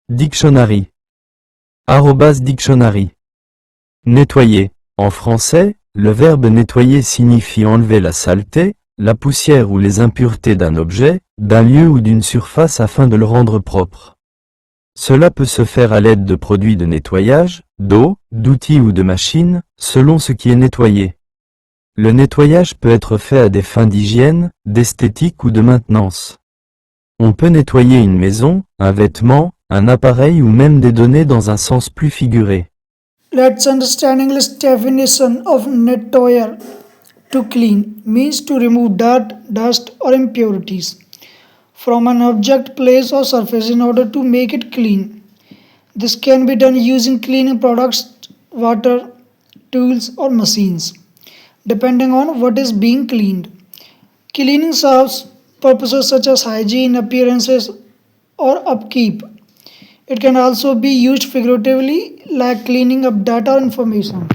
Dictionary. Dictionary. Nettoyer. En français, le verbe nettoyer signifie enlever la saleté, la poussière ou les impuretés d'un objet, d'un lieu ou d'une surface afin de le rendre propre. Cela peut se faire à l'aide de produits de nettoyage, d'eau, d'outils ou de machines, selon ce qui est nettoyé. Le nettoyage peut être fait à des fins d'hygiène, d'esthétique ou de maintenance. On peut nettoyer une maison, un vêtement, un appareil ou même des données dans un sens plus figuré. Let's understand English definition of nettoyer. To clean means to remove dirt, dust or impurities from an object, place or surface in order to make it clean. This can be done using cleaning products, water, tools or machines, depending on what is being cleaned. Cleaning serves purposes such as hygiene, appearances or upkeep. It can also be used figuratively like cleaning up data or information.